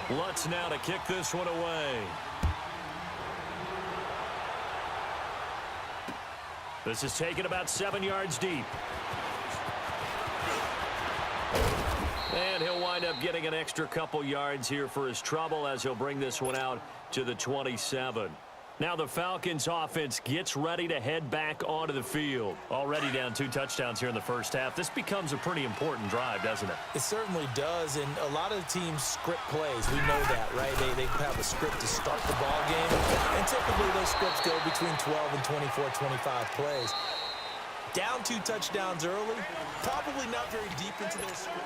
Lutz now to kick this one away. This is taken about 7 yards deep. And he'll wind up getting an extra couple yards here for his trouble as he'll bring this one out to the 27. Now the Falcons offense gets ready to head back onto the field. Already down 2 touchdowns here in the first half. This becomes a pretty important drive, doesn't it? It certainly does, and a lot of teams script plays. We know that, right? They have a script to start the ball game, and typically those scripts go between 12 and 24, 25 plays. Down 2 touchdowns early, probably not very deep into those scripts.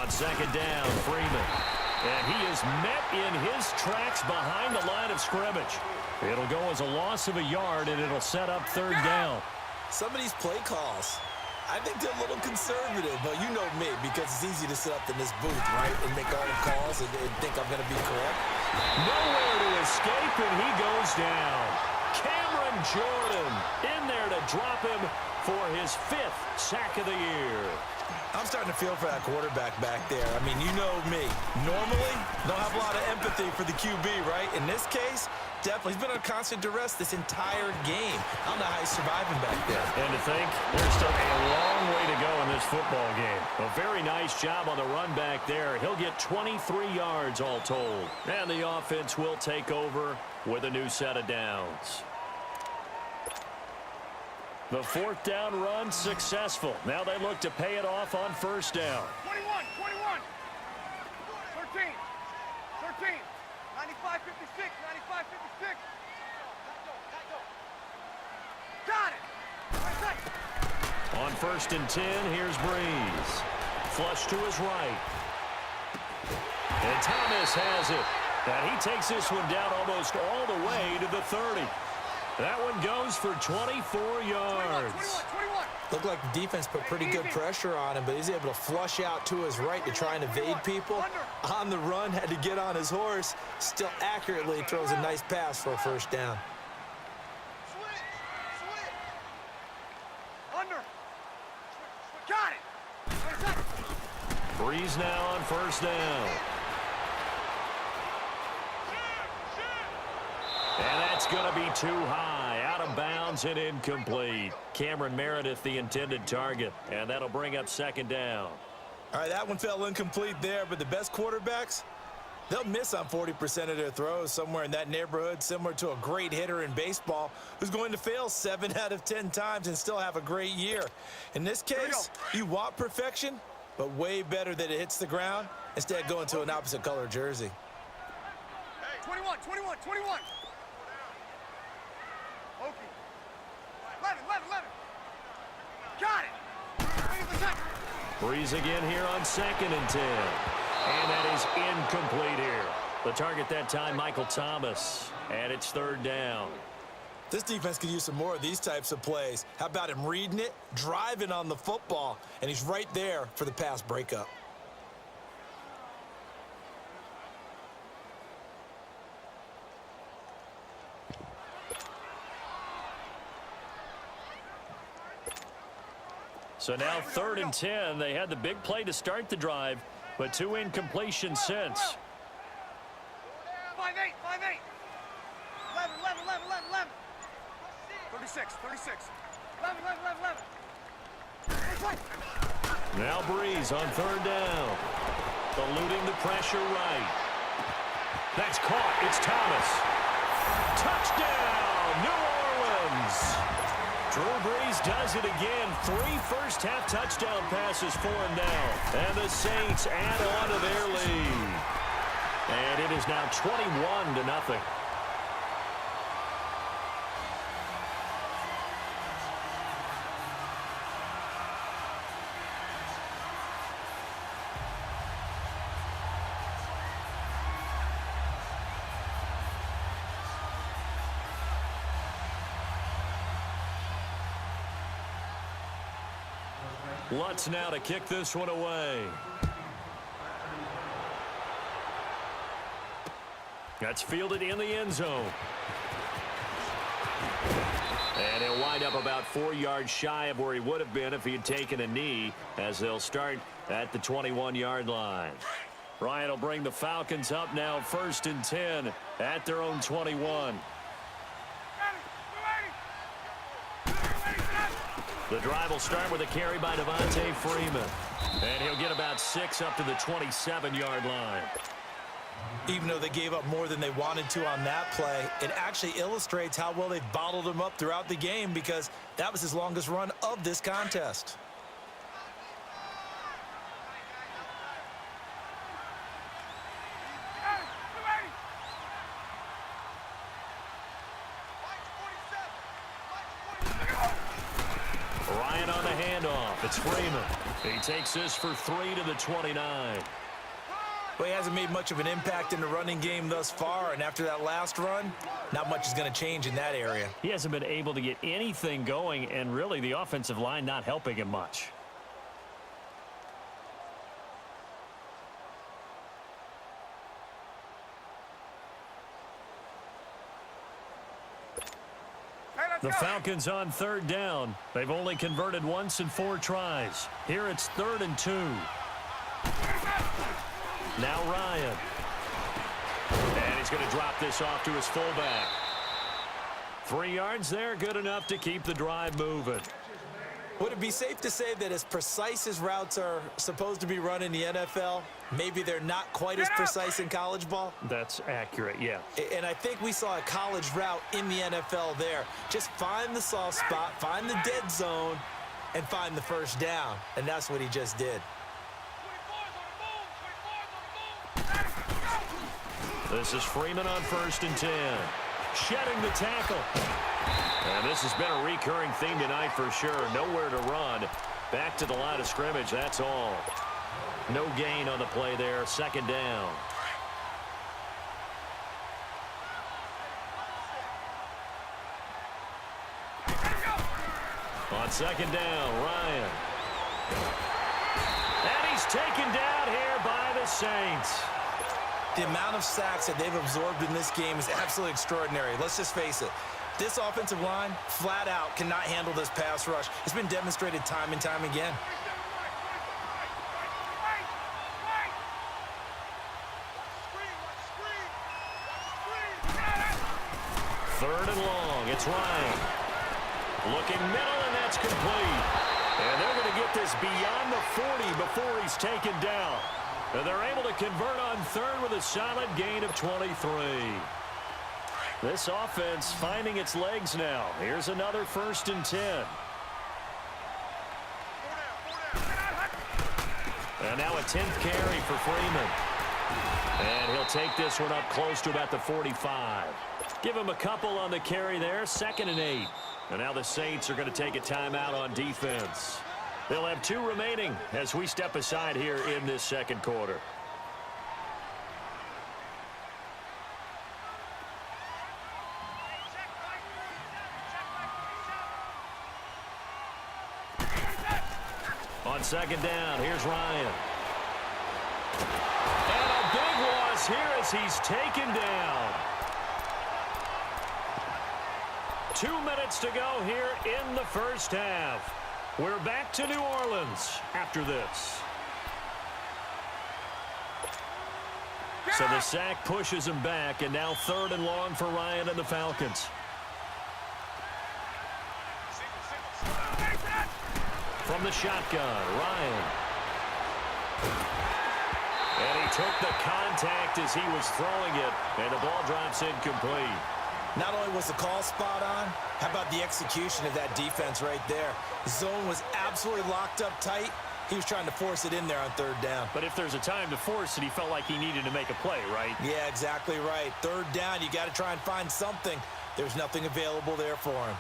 On second down, Freeman. And he is met in his tracks behind the line of scrimmage. It'll go as a loss of a yard, and it'll set up third down. Some of these play calls, I think they're a little conservative, but you know me, because it's easy to sit up in this booth, right, and make all the calls and think I'm going to be correct. Nowhere to escape, and he goes down. Cameron Jordan in there to drop him for his 5th sack of the year. I'm starting to feel for that quarterback back there. I mean, you know me. Normally, don't have a lot of empathy for the QB, right? In this case, definitely. He's been under constant duress this entire game. I don't know how he's surviving back there. And to think, there's still a long way to go in this football game. A very nice job on the run back there. He'll get 23 yards all told. And the offense will take over with a new set of downs. The 4th down run successful. Now they look to pay it off on first down. 21, 21, 13, 13, 95, 56, 95, 56. Got it. On 1st and 10, here's Breeze. Flush to his right. And Thomas has it. And he takes this one down almost all the way to the 30. That one goes for 24 yards. 21. Looked like the defense put pretty good pressure on him, but he's able to flush out to his right to try and evade people. On the run, had to get on his horse. Still accurately throws a nice pass for a first down. Switch. Under. Got it. Breeze now on first down. And that's going to be too high. Out of bounds and incomplete. Cameron Meredith, the intended target. And that'll bring up second down. All right, that one fell incomplete there, but the best quarterbacks, they'll miss on 40% of their throws, somewhere in that neighborhood, similar to a great hitter in baseball who's going to fail 7 out of 10 times and still have a great year. In this case, you want perfection, but way better that it hits the ground instead of going to an opposite color jersey. 21. Okay. 11. Got it. Breeze again here on 2nd and 10. And that is incomplete here. The target that time, Michael Thomas. And it's 3rd down. This defense could use some more of these types of plays. How about him reading it, driving on the football, and he's right there for the pass breakup. So now 3rd and 10. They had the big play to start the drive, but 2 incompletions since. 5-8. 11. 36. 11. Now Breeze on 3rd down. Eluding the pressure right. That's caught. It's Thomas. Touchdown, New Orleans. Drew Brees does it again. 3 first-half touchdown passes for him now. And the Saints add on to their lead. And it is now 21-0. Lutz now to kick this one away. That's fielded in the end zone. And he'll wind up about 4 yards shy of where he would have been if he had taken a knee, as they'll start at the 21-yard line. Ryan will bring the Falcons up now 1st and 10 at their own 21. The drive will start with a carry by Devontae Freeman. And he'll get about 6 up to the 27-yard line. Even though they gave up more than they wanted to on that play, it actually illustrates how well they've bottled him up throughout the game, because that was his longest run of this contest. Ryan on the handoff. It's Freeman. He takes this for 3 to the 29. Well, he hasn't made much of an impact in the running game thus far, and after that last run, not much is going to change in that area. He hasn't been able to get anything going, and really the offensive line not helping him much. The Falcons on 3rd down. They've only converted once in 4 tries. Here it's 3rd and 2. Now Ryan. And he's going to drop this off to his fullback. 3 yards there, good enough to keep the drive moving. Would it be safe to say that as precise as routes are supposed to be run in the NFL, maybe they're not quite as precise in college ball? That's accurate, yeah. And I think we saw a college route in the NFL there. Just find the soft spot, find the dead zone, and find the first down. And that's what he just did. This is Freeman on 1st and 10. Shedding the tackle. And this has been a recurring theme tonight for sure. Nowhere to run. Back to the line of scrimmage, that's all. No gain on the play there. 2nd down. On 2nd down, Ryan. And he's taken down here by the Saints. The amount of sacks that they've absorbed in this game is absolutely extraordinary. Let's just face it. This offensive line, flat out, cannot handle this pass rush. It's been demonstrated time and time again. 3rd and long. It's Ryan. Looking middle, and that's complete. And they're going to get this beyond the 40 before he's taken down. And they're able to convert on 3rd with a solid gain of 23. This offense finding its legs now. Here's another 1st and 10. And now a 10th carry for Freeman. And he'll take this one up close to about the 45. Give him a couple on the carry there. 2nd and 8. And now the Saints are going to take a timeout on defense. They'll have 2 remaining as we step aside here in this 2nd quarter. On 2nd down, here's Ryan. And a big loss here as he's taken down. 2 minutes to go here in the 1st half. We're back to New Orleans after this. So the sack pushes him back, and now 3rd and long for Ryan and the Falcons. From the shotgun, Ryan. And he took the contact as he was throwing it, and the ball drops incomplete. Not only was the call spot on, how about the execution of that defense right there? The zone was absolutely locked up tight. He was trying to force it in there on 3rd down. But if there's a time to force it, he felt like he needed to make a play, right? Yeah, exactly right. 3rd down, you got to try and find something. There's nothing available there for him.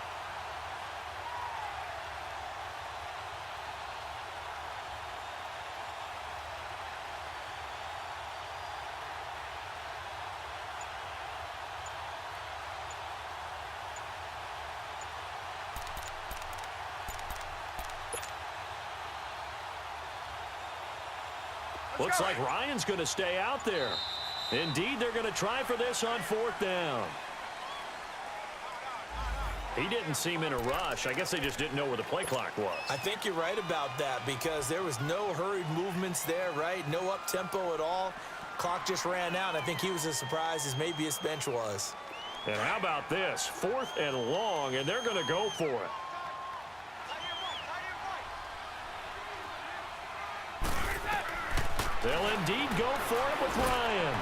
Looks like Ryan's going to stay out there. Indeed, they're going to try for this on 4th down. He didn't seem in a rush. I guess they just didn't know where the play clock was. I think you're right about that because there was no hurried movements there, right? No up-tempo at all. Clock just ran out. I think he was as surprised as maybe his bench was. And how about this? 4th and long, and they're going to go for it. They'll indeed go for it with Ryan.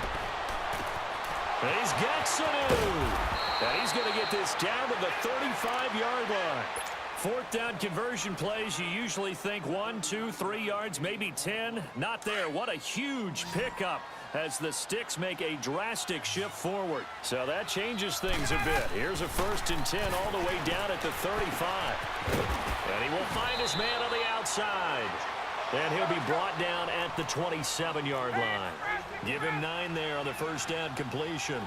He's got Sanu. And he's going to get this down to the 35-yard line. 4th down conversion plays, you usually think 1, 2, 3 yards, maybe 10. Not there. What a huge pickup as the Sticks make a drastic shift forward. So that changes things a bit. Here's a 1st and 10 all the way down at the 35. And he will find his man on the outside. And he'll be brought down at the 27-yard line. Give him 9 there on the 1st down completion.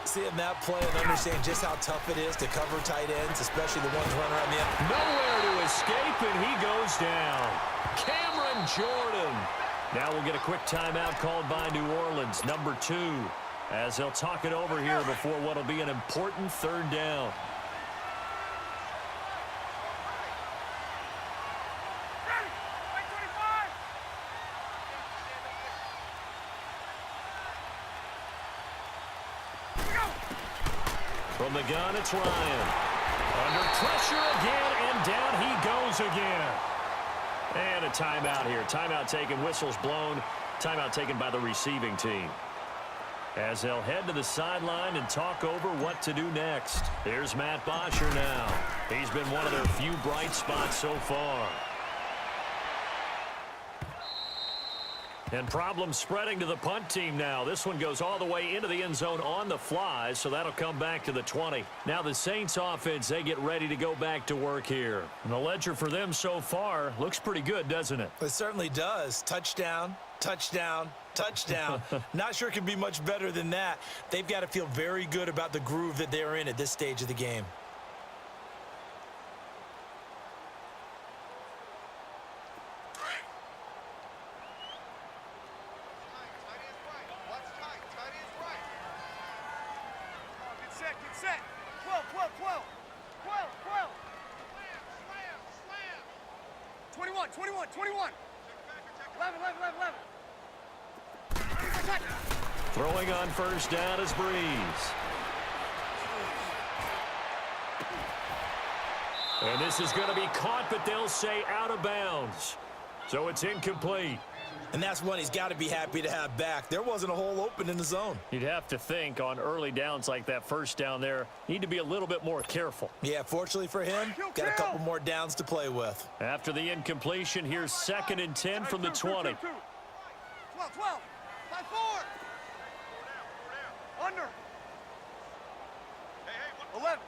Seeing that play and understand just how tough it is to cover tight ends, especially the ones running around the end. Nowhere to escape, and he goes down. Cameron Jordan. Now we'll get a quick timeout called by New Orleans, number 2, as they'll talk it over here before what will be an important 3rd down. From the gun, it's Ryan. Under pressure again, and down he goes again. And a timeout here. Timeout taken, whistles blown. Timeout taken by the receiving team. As they'll head to the sideline and talk over what to do next. Here's Matt Bosher now. He's been one of their few bright spots so far. And problems spreading to the punt team now. This one goes all the way into the end zone on the fly, so that'll come back to the 20. Now the Saints offense, they get ready to go back to work here. And the ledger for them so far looks pretty good, doesn't it? It certainly does. Touchdown, touchdown, touchdown. Not sure it can be much better than that. They've got to feel very good about the groove that they're in at this stage of the game. Set. 12. 21. 11. Throwing on 1st down is Breeze. And this is going to be caught, but they'll say out of bounds. So it's incomplete. And that's one he's got to be happy to have back. There wasn't a hole open in the zone. You'd have to think on early downs like that 1st down there, need to be a little bit more careful. Yeah, fortunately for him, got a couple more downs to play with. After the incompletion, here's 2nd and 10 from the 20. 12. 5-4. Under. 11.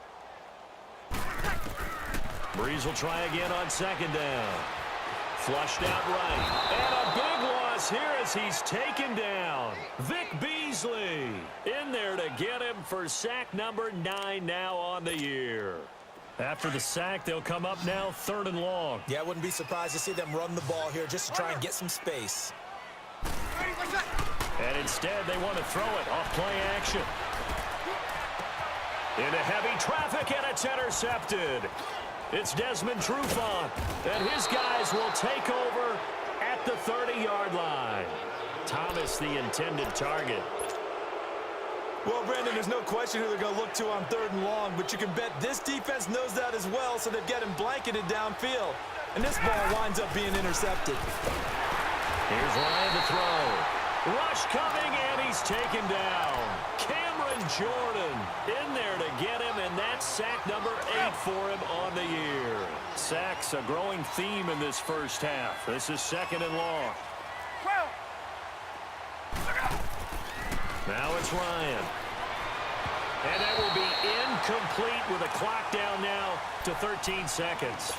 Breeze will try again on 2nd down. Flushed out right. And a big loss here as he's taken down. Vic Beasley in there to get him for sack number 9 now on the year. After the sack, they'll come up now 3rd and long. Yeah, I wouldn't be surprised to see them run the ball here just to try and get some space. And instead, they want to throw it off play action. Into heavy traffic, and it's intercepted. It's Desmond Trufant, and his guys will take over at the 30-yard line. Thomas, the intended target. Well, Brandon, there's no question who they're going to look to on 3rd and long, but you can bet this defense knows that as well, so they've got him blanketed downfield. And this ball winds up being intercepted. Here's Ryan to throw. Rush coming, and he's taken down. Cameron Jordan in there to get him, and that's sack number 8 for him on the year. Sacks a growing theme in this 1st half. This is 2nd and long. 12. Now it's Ryan. And that will be incomplete with a clock down now to 13 seconds.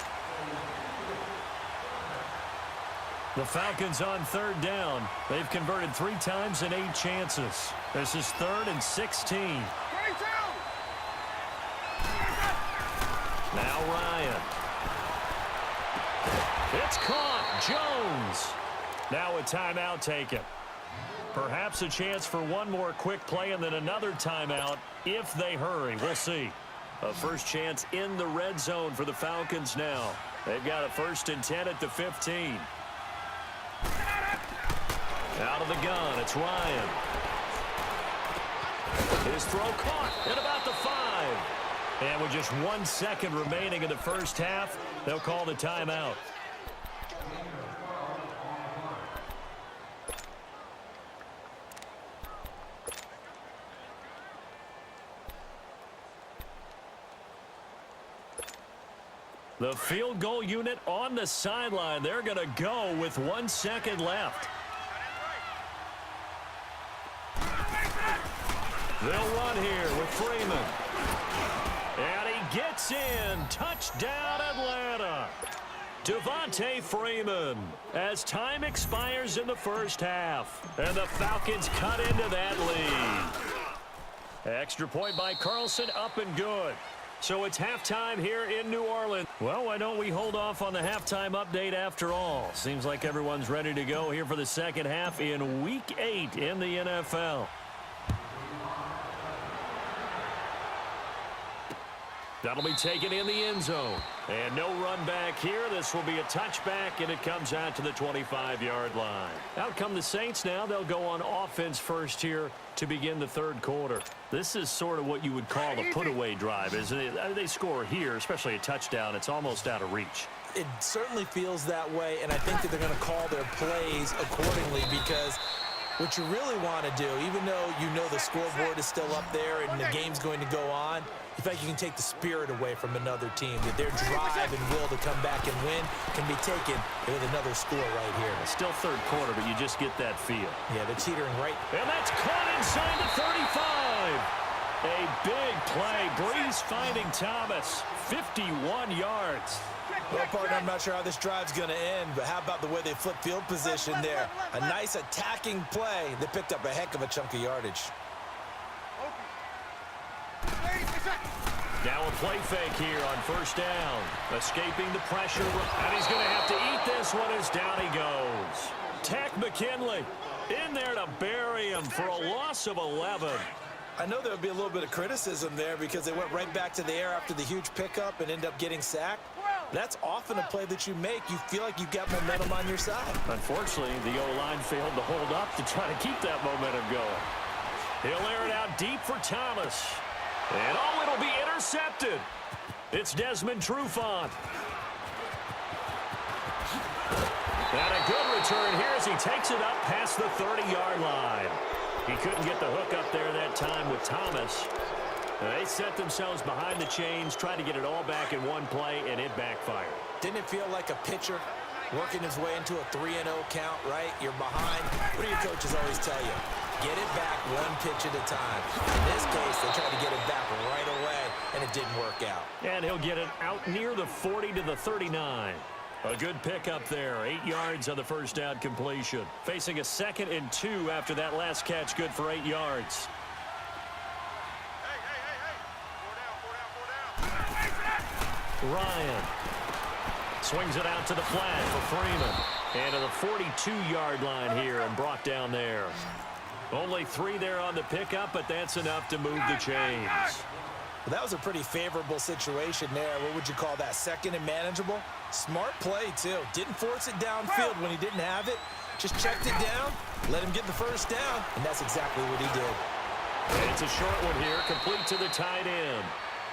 The Falcons on 3rd down. They've converted 3 times in 8 chances. This is 3rd and 16. 22. Now Ryan. It's caught. Jones. Now a timeout taken. Perhaps a chance for one more quick play and then another timeout if they hurry. We'll see. A first chance in the red zone for the Falcons now. They've got a 1st and 10 at the 15. Out of the gun, it's Ryan. His throw caught at about the 5. And with just 1 second remaining in the first half, they'll call the timeout. The field goal unit on the sideline. They're going to go with 1 second left. They'll run here with Freeman. And he gets in. Touchdown, Atlanta. Devontae Freeman as time expires in the first half. And the Falcons cut into that lead. Extra point by Carlson, up and good. So it's halftime here in New Orleans. Well, why don't we hold off on the halftime update after all? Seems like everyone's ready to go here for the second half in Week 8 in the NFL. That'll be taken in the end zone. And no run back here. This will be a touchback, and it comes out to the 25-yard line. Out come the Saints now. They'll go on offense first here to begin the third quarter. This is sort of what you would call a put-away drive, isn't it? They score here, especially a touchdown. It's almost out of reach. It certainly feels that way, and I think that they're going to call their plays accordingly because what you really want to do, even though you know the scoreboard is still up there and the game's going to go on, you feel like you can take the spirit away from another team, that their drive and will to come back and win can be taken with another score right here. It's still third quarter, but you just get that feel. Yeah, they're teetering right. And that's caught inside the 35. A big play. Breeze finding Thomas. 51 yards. Well, partner, I'm not sure how this drive's going to end, but how about the way they flip field position there? A nice attacking play. They picked up a heck of a chunk of yardage. Now a play fake here on first down. Escaping the pressure. And he's going to have to eat this one as down he goes. Tack McKinley in there to bury him for a loss of 11. I know there would be a little bit of criticism there because they went right back to the air after the huge pickup and end up getting sacked. That's often a play that you make. You feel like you've got momentum on your side. Unfortunately, the O-line failed to hold up to try to keep that momentum going. He'll air it out deep for Thomas. And oh, it'll be intercepted. It's Desmond Trufant. And a good return here as he takes it up past the 30-yard line. He couldn't get the hook up there that time with Thomas. They set themselves behind the chains, trying to get it all back in one play, and it backfired. Didn't it feel like a pitcher working his way into a 3-0 count, right? You're behind. What do your coaches always tell you? Get it back one pitch at a time. In this case, they tried to get it back right away, and it didn't work out. And he'll get it out near the 40 to the 39. A good pickup there. 8 yards on the first down completion. Facing a 2nd and 2 after that last catch, good for 8 yards. Ryan swings it out to the flat for Freeman. And to the 42-yard line here and brought down there. Only 3 there on the pickup, but that's enough to move the chains. Well, that was a pretty favorable situation there. What would you call that? 2nd and manageable? Smart play, too. Didn't force it downfield when he didn't have it. Just checked it down, let him get the first down, and that's exactly what he did. And it's a short one here, complete to the tight end.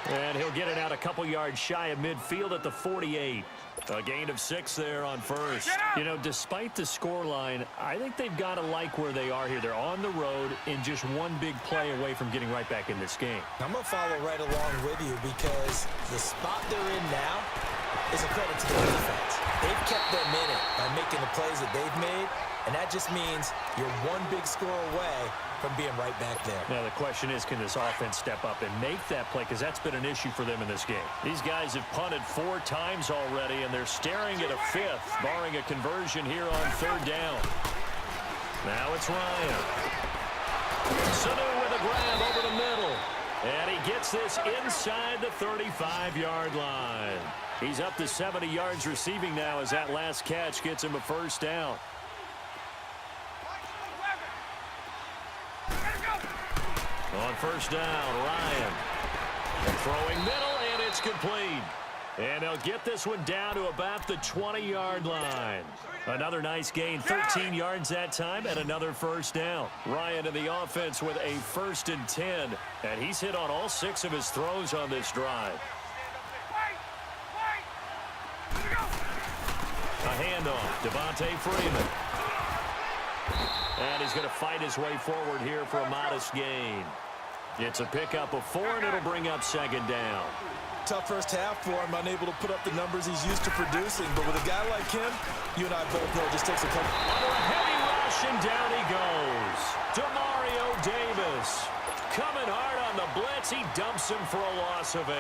And he'll get it out a couple yards shy of midfield at the 48. A gain of 6 there on first. You know, despite the scoreline, I think they've got to like where they are here. They're on the road and just one big play away from getting right back in this game. I'm going to follow right along with you because the spot they're in now is a credit to the defense. They've kept them in it by making the plays that they've made, and that just means you're one big score away from being right back there. Now, the question is, can this offense step up and make that play? Because that's been an issue for them in this game. These guys have punted 4 times already, and they're staring at a 5th, barring a conversion here on 3rd down. Now it's Ryan. Sanu with a grab over the middle. And he gets this inside the 35-yard line. He's up to 70 yards receiving now as that last catch gets him a first down. On first down, Ryan. Throwing middle, and it's complete. And they'll get this one down to about the 20-yard line. Another nice gain, 13 yards that time, and another first down. Ryan in the offense with a 1st and 10, and he's hit on all 6 of his throws on this drive. A handoff, Devontae Freeman. And he's going to fight his way forward here for a modest gain. It's a pickup of 4, and it'll bring up 2nd down. Tough first half for him, unable to put up the numbers he's used to producing. But with a guy like him, you and I both know it just takes a couple. Under a heavy rush, and down he goes. Demario Davis coming hard on the blitz. He dumps him for a loss of 8.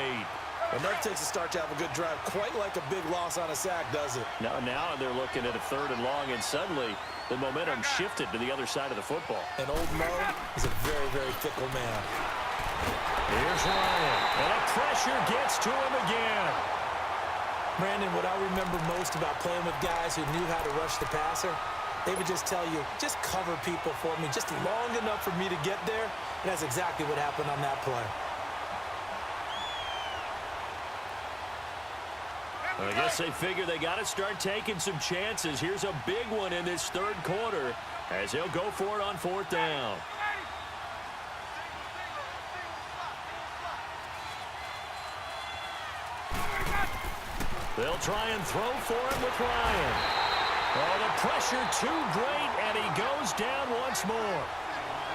And that takes a start to have a good drive, quite like a big loss on a sack, does it? Now they're looking at a 3rd and long, and suddenly the momentum shifted to the other side of the football. And old Mo is a very, very fickle man. Here's Ryan, and the pressure gets to him again. Brandon, what I remember most about playing with guys who knew how to rush the passer, they would just tell you, just cover people for me, just long enough for me to get there. And that's exactly what happened on that play. I guess they figure they got to start taking some chances. Here's a big one in this 3rd quarter as he'll go for it on 4th down. They'll try and throw for him with Ryan. Oh, the pressure too great, and he goes down once more.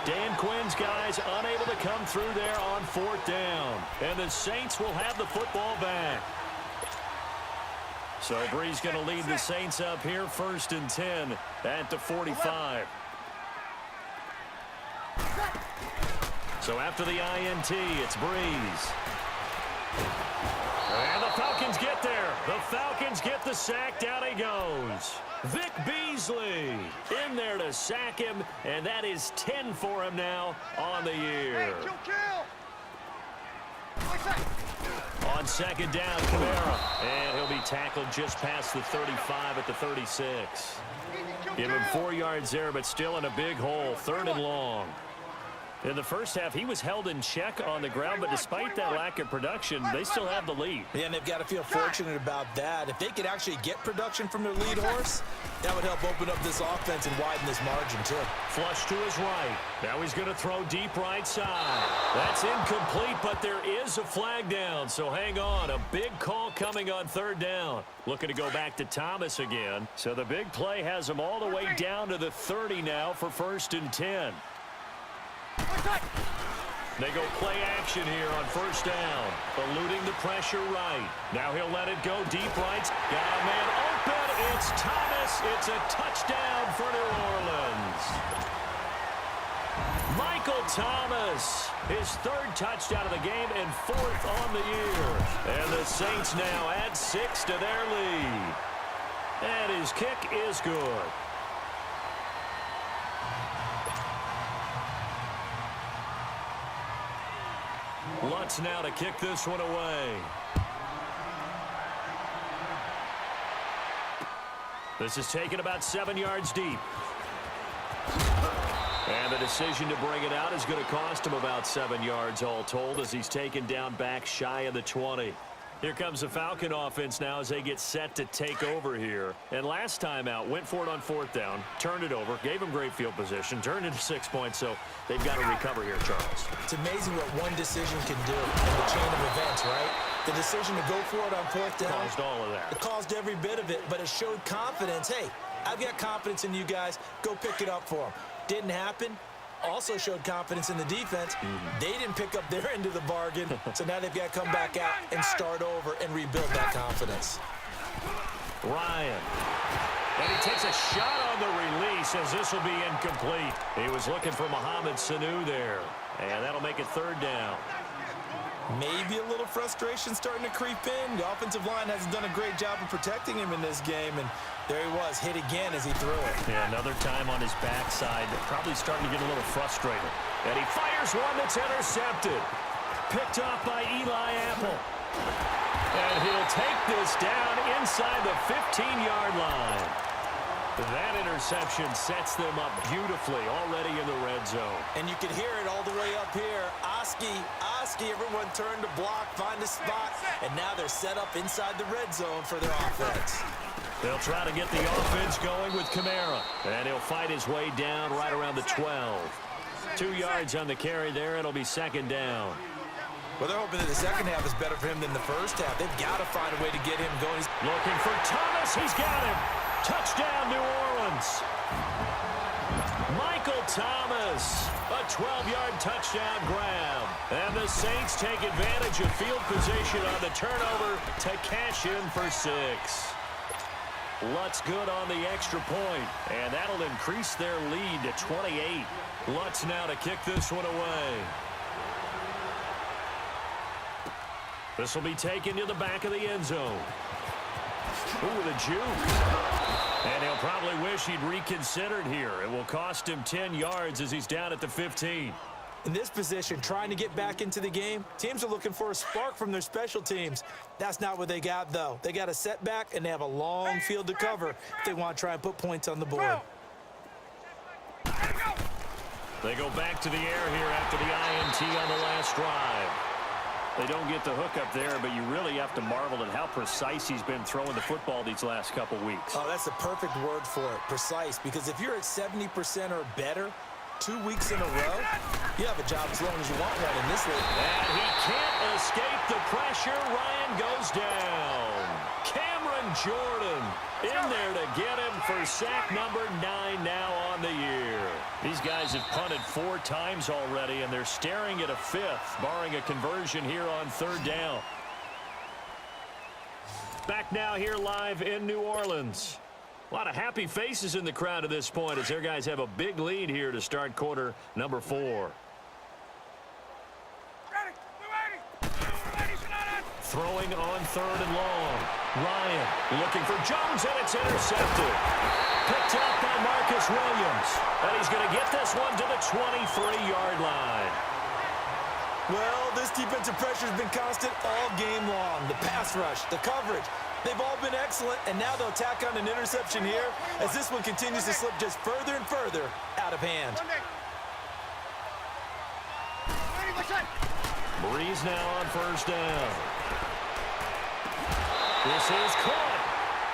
Dan Quinn's guys unable to come through there on 4th down. And the Saints will have the football back. So Bree's going to lead the Saints up here, 1st and 10 at the 45. So after the INT, it's Breeze. And the Falcons get there. The Falcons get the sack. Down he goes. Vic Beasley in there to sack him, and that is 10 for him now on the year. On 2nd down, Kamara. And he'll be tackled just past the 35 at the 36. Give him 4 yards there, but still in a big hole. 3rd and long. In the first half, he was held in check on the ground, but despite that lack of production, they still have the lead. Yeah, and they've got to feel fortunate about that. If they could actually get production from their lead horse, that would help open up this offense and widen this margin, too. Flush to his right. Now he's going to throw deep right side. That's incomplete, but there is a flag down, so hang on. A big call coming on 3rd down. Looking to go back to Thomas again. So the big play has him all the way down to the 30 now for 1st and 10. They go play action here on 1st down. Eluding the pressure right. Now he'll let it go deep right. Got a man open. It's Thomas. It's a touchdown for New Orleans. Michael Thomas, his 3rd touchdown of the game and 4th on the year. And the Saints now add 6 to their lead. And his kick is good. Lutz now to kick this one away. This is taken about 7 yards deep. And the decision to bring it out is going to cost him about 7 yards all told as he's taken down back shy of the 20. Here comes the Falcon offense now as they get set to take over here. And last time out, went for it on 4th down, turned it over, gave him great field position, turned into 6 points, so they've got to recover here, Charles. It's amazing what one decision can do in the chain of events, right? The decision to go for it on 4th down. Caused all of that. It caused every bit of it, but it showed confidence. Hey, I've got confidence in you guys. Go pick it up for them. Didn't happen. Also showed confidence in the defense. They didn't pick up their end of the bargain, so now they've got to come back out and start over and rebuild that confidence. Ryan. And he takes a shot on the release as this will be incomplete. He was looking for Mohamed Sanu there, and that'll make it 3rd down. Maybe a little frustration starting to creep in. The offensive line hasn't done a great job of protecting him in this game, and there he was, hit again as he threw it. Yeah, another time on his backside, probably starting to get a little frustrated. And he fires one that's intercepted. Picked off by Eli Apple. And he'll take this down inside the 15-yard line. That interception sets them up beautifully already in the red zone. And you can hear it all the way up here. Oski, everyone turned to block, find a spot, and now they're set up inside the red zone for their offense. They'll try to get the offense going with Kamara, and he'll fight his way down right around the 12. 2 yards on the carry there. It'll be second down. Well, they're hoping that the second half is better for him than the first half. They've got to find a way to get him going. He's looking for Thomas. He's got him. Touchdown, New Orleans. Michael Thomas, a 12-yard touchdown grab. And the Saints take advantage of field position on the turnover to cash in for 6. Lutz good on the extra point, and that'll increase their lead to 28. Lutz now to kick this one away. This will be taken to the back of the end zone. Ooh, the juke. And he'll probably wish he'd reconsidered here. It will cost him 10 yards as he's down at the 15. in this position, trying to get back into the game. Teams are looking for a spark from their special teams. That's not what they got, though. They got a setback, and they have a long field to cover if they want to try and put points on the board. They go back to the air here after the INT on the last drive. They don't get the hook up there, but you really have to marvel at how precise he's been throwing the football these last couple weeks. Oh, that's the perfect word for it, precise, because if you're at 70% or better 2 weeks in a row, you have a job as long as you want one in this league. And he can't escape the pressure. Ryan goes down. Cameron Jordan in there to get him for sack number 9 now on the year. These guys have punted 4 times already, and they're staring at a 5th, barring a conversion here on 3rd down. Back now here live in New Orleans. A lot of happy faces in the crowd at this point as their guys have a big lead here to start quarter number 4. Throwing on 3rd and long. Ryan looking for Jones, and it's intercepted. Picked up by Marcus Williams. And he's going to get this one to the 23-yard line. Well, this defensive pressure has been constant all game long. The pass rush, the coverage, they've all been excellent, and now they'll tack on an interception here as this one continues to slip just further and further out of hand. Breeze now on 1st down. This is caught.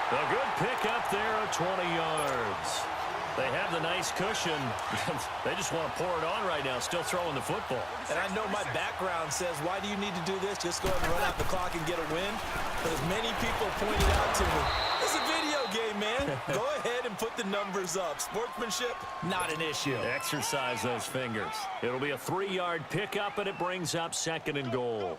A good pick up there of 20 yards. They have the nice cushion. They just want to pour it on right now, still throwing the football. And I know my background says, why do you need to do this? Just go ahead and run out the clock and get a win. But as many people pointed out to me, it's a video game, man. Go ahead and put the numbers up. Sportsmanship, not an issue. Exercise those fingers. It'll be a 3-yard pickup, and it brings up 2nd and goal.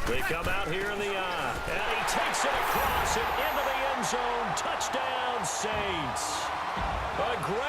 They come out here in the eye, and he takes it across and into the end zone. Touchdown, Saints. A great